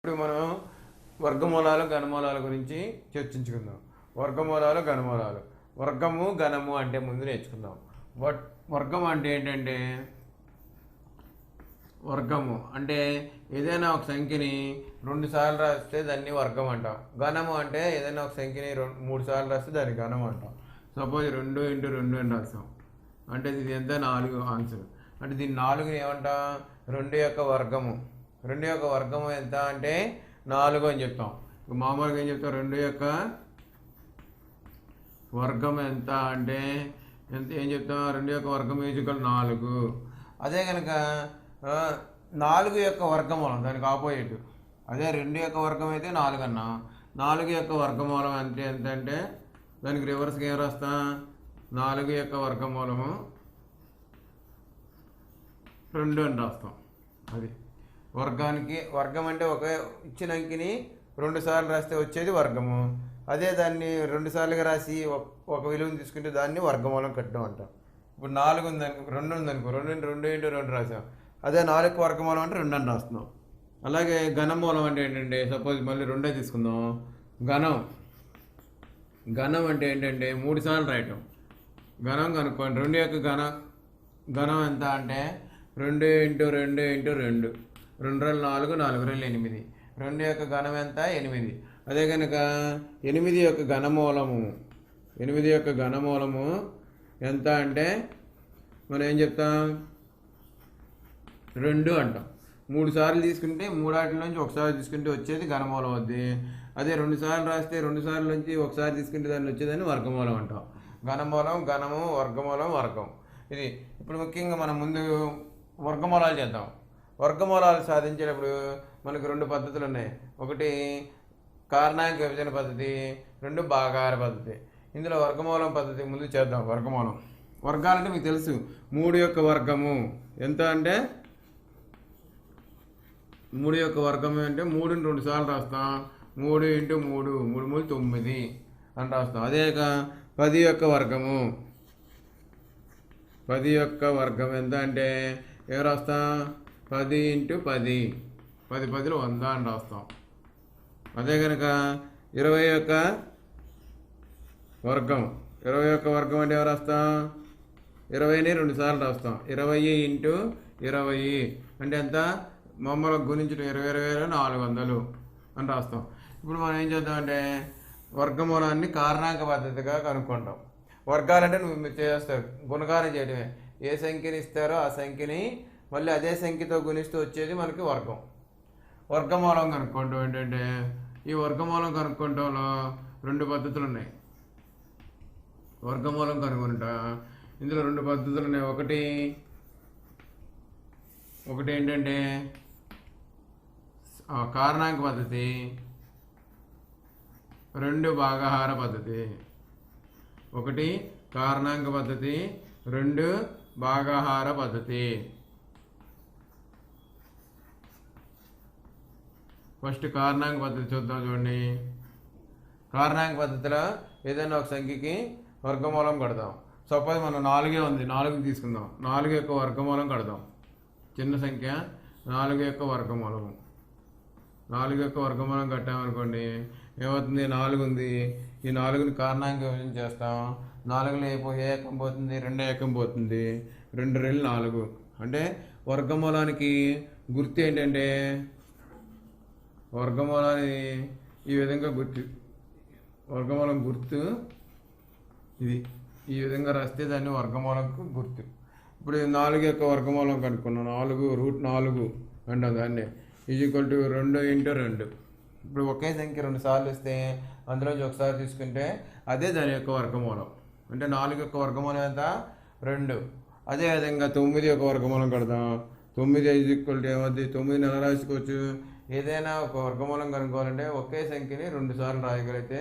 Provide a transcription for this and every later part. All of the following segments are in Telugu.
ఇప్పుడు మనం వర్గమూలాలు ఘనమూలాల గురించి చర్చించుకుందాం. వర్గమూలాలు ఘనమూలాలు. వర్గము ఘనము అంటే ముందు నేర్చుకుందాం. వర్గం అంటే ఏంటంటే వర్గము అంటే ఏదైనా ఒక సంఖ్యని 2 సార్లు రాస్తే దాన్ని వర్గం అంటాం. ఘనము అంటే ఏదైనా ఒక సంఖ్యని 3 సార్లు రాస్తే దాన్ని ఘనం అంటాం. సపోజ్ 2 × 2 అని రాస్తాం అంటే ఇది ఎంత 4 ఆన్సర్. అంటే దీన్ని 4ని ఏమంటాం? 2 యొక్క వర్గము. 2 యొక్క వర్గము ఎంత అంటే 4 అని చెప్తాం. మామూలుగా ఏం చెప్తాం? 2 యొక్క వర్గం ఎంత అంటే ఏం చెప్తాం? 2 యొక్క వర్గం ఈజ్వల్ 4. అదే కనుక 4 యొక్క వర్గమూలం దానికి ఆపోజిట్. అదే 2 యొక్క వర్గం అయితే 4 అన్నా. 4 యొక్క వర్గమూలం అంటే ఎంత అంటే దానికి రివర్స్గా ఏం రాస్తాం? 4 యొక్క వర్గమూలము 2 అని రాస్తాం. అది వర్గం అంటే ఒక ఇచ్చిన అంకిని 2 సార్లు రాస్తే వచ్చేది వర్గము. అదే దాన్ని 2 సార్లుగా రాసి ఒక విలువను తీసుకుంటే దాన్ని వర్గమూలం కట్టడం అంటాం. ఇప్పుడు 4 ఉందనుకో, 2 ఉందనుకో, 2 × 2 రాసాం. అదే 4 వర్గమూలం అంటే 2 అని రాస్తున్నాం. అలాగే ఘనమూలం అంటే ఏంటంటే సపోజ్ మళ్ళీ 2 తీసుకుందాం. ఘనం అంటే ఏంటంటే 3 సార్లు రాయటం. ఘనం కనుక్కోండి. 2 యొక్క ఘనం ఎంత అంటే 2 × 2 × 2. 2 × 4 4 × 8. 2 యొక్క ఘనం ఎంత? 8. అదే కనుక 8 యొక్క ఘనమూలము ఎంత అంటే మనం ఏం చెప్తాం? 2 అంటాం. 3 సార్లు తీసుకుంటే 3 వాటి నుంచి ఒకసారి తీసుకుంటే వచ్చేది ఘనమూలం అవుద్ది. అదే 2 సార్లు రాస్తే 2 సార్లు నుంచి ఒకసారి తీసుకుంటే దాన్ని వచ్చేదాన్ని వర్గమూలం అంటాం. ఘనమూలం, ఘనము, వర్గమూలం, వర్గం. ఇది ఇప్పుడు ముఖ్యంగా మనం ముందు వర్గమూలాలు చేద్దాం. వర్గమూలాలు సాధించేటప్పుడు మనకు 2 పద్ధతులు ఉన్నాయి. ఒకటి కారణాంక విభజన పద్ధతి, 2 భాగాహార పద్ధతి. ఇందులో వర్గమూలం పద్ధతి ముందు చేద్దాం. వర్గాలంటే మీకు తెలుసు. 3 యొక్క వర్గము ఎంత అంటే 3 యొక్క వర్గము అంటే 3ని 2 సార్లు రాస్తాం. 3 × 3 3 × 9 అని రాస్తాం. అదే 10 యొక్క వర్గము. 10 యొక్క వర్గం ఎంత అంటే ఏం రాస్తాం? 10 × 10 10 10 100 అని రాస్తాం. అదే కనుక 20 యొక్క వర్గం. 20 యొక్క వర్గం అంటే ఏం రాస్తాం? 20ని 2 సార్లు రాస్తాం. 20 × 20 అంటే ఎంత? మామూలుగా గుణించడం 20 20 400 అని రాస్తాం. ఇప్పుడు మనం ఏం చేద్దామంటే వర్గమూలాన్ని కారణాంక పద్ధతిగా కనుక్కుంటాం. వర్గాలంటే మీరు చేస్తారు, గుణకారం చేయడమే. ఏ సంఖ్యని ఇస్తారో ఆ సంఖ్యని మళ్ళీ అదే సంఖ్యతో గుణిస్తూ వచ్చేది మనకి వర్గం. వర్గమూలం కనుక్కోవటం ఏంటంటే ఈ వర్గమూలం కనుక్కోవటంలో 2 పద్ధతులు ఉన్నాయి. వర్గమూలం కనుక్కుంటా ఇందులో 2 పద్ధతులు ఉన్నాయి. ఒకటి ఏంటంటే కారణాంక పద్ధతి, 2 భాగాహార పద్ధతి. 1 కారణాంక పద్ధతి, 2 భాగాహార పద్ధతి. ఫస్ట్ కారణాంక పద్ధతి చూద్దాం. చూడండి, కారణాంక పద్ధతిలో ఏదైనా ఒక సంఖ్యకి వర్గమూలం కడదాం. సపోజ్ మనం 4 ఉంది, 4ని తీసుకుందాం. 4 యొక్క వర్గమూలం కడదాం. చిన్న సంఖ్య 4 యొక్క వర్గమూలము. 4 యొక్క వర్గమూలం కట్టామనుకోండి ఏమవుతుంది? 4 ఉంది. ఈ 4ని కారణాంక విభజన చేస్తాం. 4లో ఏ ఏకం పోతుంది? 2 ఏకం పోతుంది. 2 × 2 4. అంటే వర్గమూలానికి గుర్తు ఏంటంటే వర్గమూలాన్ని ఈ విధంగా వర్గమూలం గుర్తు ఇది. ఈ విధంగా రాస్తే దాన్ని వర్గమూలంకు గుర్తు. ఇప్పుడు 4 యొక్క వర్గమూలం కనుక్కున్నాం. 4√4 అంటాం దాన్ని. = 2 × 2. ఇప్పుడు ఒకే సంఖ్య 2 సార్లు ఇస్తే అందులోంచి ఒకసారి తీసుకుంటే అదే దాని యొక్క వర్గమూలం. అంటే 4 యొక్క వర్గమూలం ఎంత? 2. అదేవిధంగా 9 యొక్క వర్గమూలం కడదాం. 9 ఏమవుతుంది? 9ని ఎలా రాసుకోవచ్చు? ఏదైనా ఒక వర్గమూలం కనుక్కోవాలంటే ఒకే సంఖ్యని 2 సార్లు రాయగలిగితే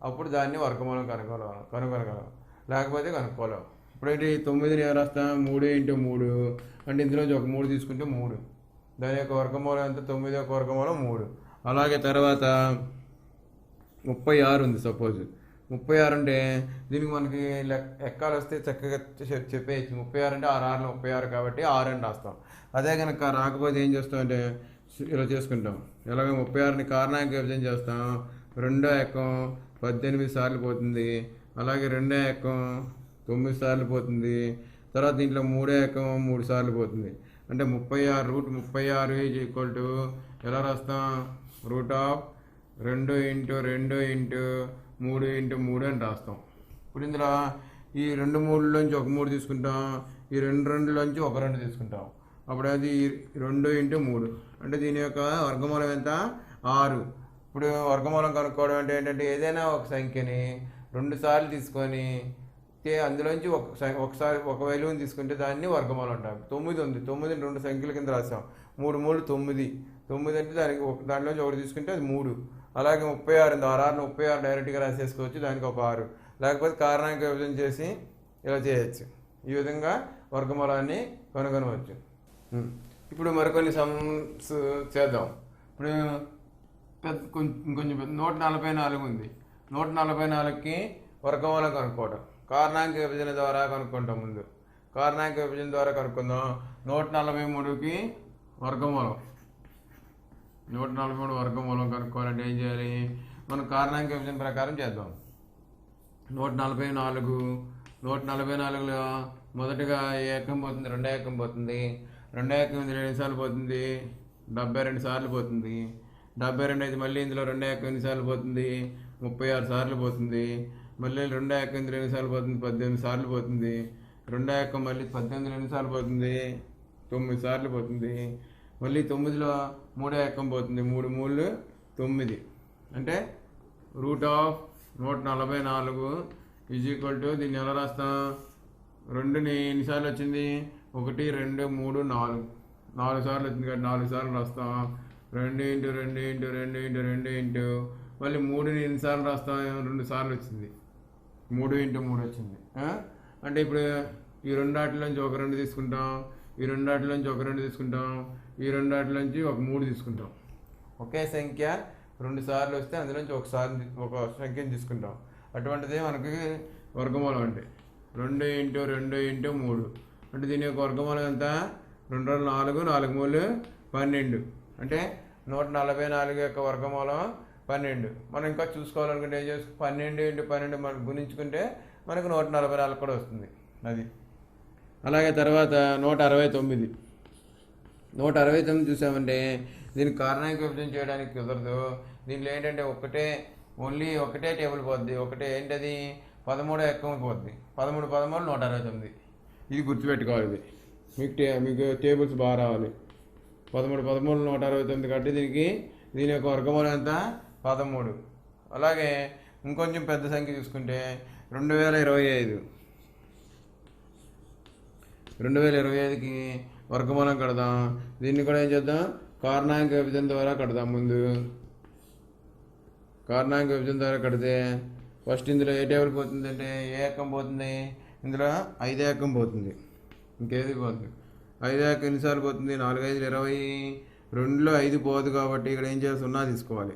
అప్పుడు దాన్ని వర్గమూలం కనుగొనగలం. లేకపోతే కనుక్కోలేం. ఇప్పుడైతే 9ని ఏం రాస్తాం? 3 × 3 అంటే ఇందులోంచి ఒక 3 తీసుకుంటే 3. దాని యొక్క వర్గమూలం ఎంత? 9 యొక్క వర్గమూలం 3. అలాగే తర్వాత 36 ఉంది. సపోజ్ 36 అంటే దీనికి మనకి ఎక్కాలు వస్తే చక్కగా చెప్పేయచ్చు. 36 అంటే 6 6 36 కాబట్టి 6 అని రాస్తాం. అదే కనుక రాకపోతే ఏం చేస్తాం అంటే ఇలా చేసుకుంటాం. ఎలాగ 36ని కారణానికి విభజన చేస్తాం. రెండో ఏకం 18 సార్లు పోతుంది. అలాగే రెండో ఏకం 9 సార్లు పోతుంది. తర్వాత దీంట్లో మూడో ఏకం 3 సార్లు పోతుంది. అంటే 36 ఈజ్ ఈక్వల్ టు ఎలా రాస్తాం, root of 2 into 2 into 3 into 3 అని రాస్తాం. ఇప్పుడు ఇందులో ఈ 2 3లోంచి ఒక 3 తీసుకుంటాం, ఈ 2 2లోంచి ఒక 2 తీసుకుంటాం. అప్పుడు అది 2 ఇంటూ 3 అంటే దీని యొక్క వర్గమూలం ఎంత, 6. ఇప్పుడు వర్గమూలం కనుక్కోవడం అంటే ఏంటంటే ఏదైనా ఒక సంఖ్యని 2 సార్లు తీసుకొని అందులోంచి ఒకసారి ఒక విలువని తీసుకుంటే దాన్ని వర్గమూలం అంటాం. 9 ఉంది, 9ని 2 సంఖ్యల కింద రాసాం. 3 3 9, 9 అంటే దాంట్లోంచి ఒకటి తీసుకుంటే అది 3. అలాగే 36 ఉంది, 36 డైరెక్ట్గా రాసేసుకోవచ్చు, దానికి ఒక 6. లేకపోతే కారణానికి విభజన చేసి ఇలా చేయొచ్చు. ఈ విధంగా వర్గమూలాన్ని కనుగొనవచ్చు. ఇప్పుడు మరికొన్ని సమ్స్ చేద్దాం. ఇప్పుడు ఇంకొంచెం 144 ఉంది. 144కి వర్గమూలం కనుక్కోవడం కారణాంక విభజన ద్వారా కనుక్కుంటాం. ముందు కారణాంక విభజన ద్వారా కనుక్కుందాం. 143కి వర్గమూలం, 143 వర్గమూలం కనుక్కోవాలంటే ఏం చేయాలి, మనం కారణాంక విభజన ప్రకారం చేద్దాం. 144లో మొదటగా ఏకం పోతుంది, రెండో ఏకం పోతుంది. రెండో ఏకం 2 సార్లు పోతుంది, 72 సార్లు పోతుంది. 72 అయితే మళ్ళీ ఇందులో రెండో ఏకం ఎన్ని సార్లు పోతుంది, 36 సార్లు పోతుంది. మళ్ళీ రెండో ఏకం 2 సార్లు పోతుంది, 18 సార్లు పోతుంది. రెండో ఏకం మళ్ళీ 18 2 సార్లు పోతుంది, 9 సార్లు పోతుంది. మళ్ళీ 9లో మూడో ఏకం పోతుంది, 3 3 9. అంటే root of 144 is equal to దీన్ని ఎలా రాస్తాం, 2ని ఎన్నిసార్లు వచ్చింది, 1 2 3 4, 4 సార్లు వచ్చింది కాబట్టి 4 సార్లు రాస్తాం. 2 ఇంటూ 2 ఇంటూ 2 ఇంటూ 2 ఇంటూ మళ్ళీ 3ని ఎన్నిసార్లు రాస్తాం, 2 సార్లు వచ్చింది, 3 ఇంటూ 3 వచ్చింది. అంటే ఇప్పుడు ఈ 2 వాటిలోంచి ఒక 2 తీసుకుంటాం, ఈ 2 వాటిలోంచి ఒక 2 తీసుకుంటాం, ఈ 2 వాటిలోంచి ఒక 3 తీసుకుంటాం. ఒకే సంఖ్య 2 సార్లు వస్తే అందులోంచి ఒక సంఖ్యను తీసుకుంటాం. అటువంటిది మనకి వర్గమూలం అంటే 2 ఇంటూ 2 ఇంటూ 3 అంటే దీని యొక్క వర్గమూలం ఎంత, 2 4 4 3 12. అంటే 144 యొక్క వర్గమూలం 12. మనం ఇంకా చూసుకోవాలనుకుంటే ఏం చేసుకో, 12 ఇంటూ 12 మనం గుణించుకుంటే మనకు 144 కూడా వస్తుంది అది. అలాగే తర్వాత 169 చూసామంటే దీనికి కారణానికి విభజన చేయడానికి కుదరదు. దీంట్లో ఏంటంటే ఓన్లీ ఒకటే టేబుల్ పోద్ది, ఒకటే ఏంటది 13 ఎక్కం పోద్ది, 13 13 169. ఇది గుర్తుపెట్టుకోవాలి. ఇది మీకు టేబుల్స్ బాగా రావాలి. 13 13 169 కాబట్టి దీని యొక్క వర్గమూలం ఎంత, 13. అలాగే ఇంకొంచెం పెద్ద సంఖ్య చూసుకుంటే 2025కి వర్గమూలం కడదాం. దీన్ని కూడా ఏం చేద్దాం, కారణాంక విభజన ద్వారా కడదాం. ముందు కారణాంక విభజన ద్వారా కడితే ఫస్ట్ ఇందులో ఏ టేబుల్ పోతుంది అంటే ఏ ఏకం పోతుంది, ఇందులో 5 ఏకం పోతుంది, ఇంకేది పోతుంది. 5 ఏకం ఎన్నిసార్లు పోతుంది, 4 5 20. 2లో 5 పోదు కాబట్టి ఇక్కడ ఏం చేయాలి, 0 తీసుకోవాలి.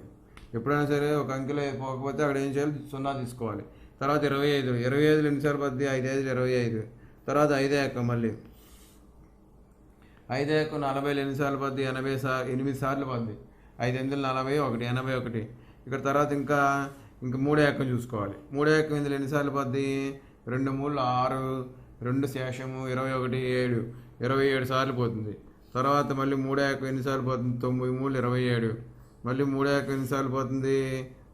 ఎప్పుడైనా సరే ఒక అంకెలో పోకపోతే అక్కడ ఏం చేయాలి, 0 తీసుకోవాలి. తర్వాత 25 ఎన్నిసార్లు పోతుంది, 5 5 25. తర్వాత 5 ఏకం మళ్ళీ 5 ఏకం 40 ఎన్నిసార్లు పోతుంది, 8 సార్లు పోతుంది. 5 8 40 1 81. ఇక్కడ తర్వాత ఇంకా 3 ఏకం చూసుకోవాలి. 3 ఏకం ఇందులో ఎన్నిసార్లు పోద్ది, 2 3 6, 2 శేషము 21 7, 27 సార్లు పోతుంది. తర్వాత మళ్ళీ 3 ఏకం ఎన్నిసార్లు పోతుంది, 9 3 27. మళ్ళీ 3 ఏకం ఎన్నిసార్లు పోతుంది,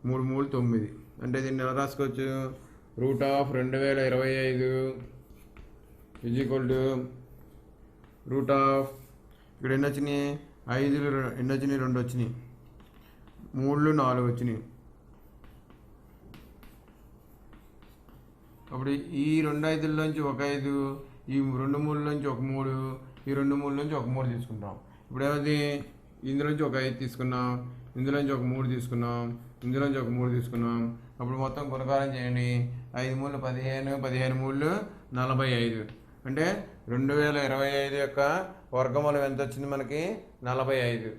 3 3 9. అంటే దీన్ని ఎలా రాసుకోవచ్చు, root of 2025 is equal to root of ఇక్కడ ఎన్ని వచ్చినాయి, 5 ఎన్ని వచ్చినాయి, 2 వచ్చినాయి, 3 4 వచ్చినాయి. అప్పుడు ఈ 2 5లోంచి ఒక 5, ఈ 2 3లోంచి ఒక 3, ఈ 2 3లోంచి ఒక 3 తీసుకుంటాం. ఇప్పుడు ఏమైంది, ఇందులోంచి ఒక 5 తీసుకున్నాం, ఇందులోంచి ఒక 3 తీసుకున్నాం, ఇందులోంచి ఒక 3 తీసుకున్నాం. అప్పుడు మొత్తం గుణకారం చేయండి. 5 3 15, 15 3 45. అంటే 2025 యొక్క వర్గమూలం ఎంత వచ్చింది మనకి, 45.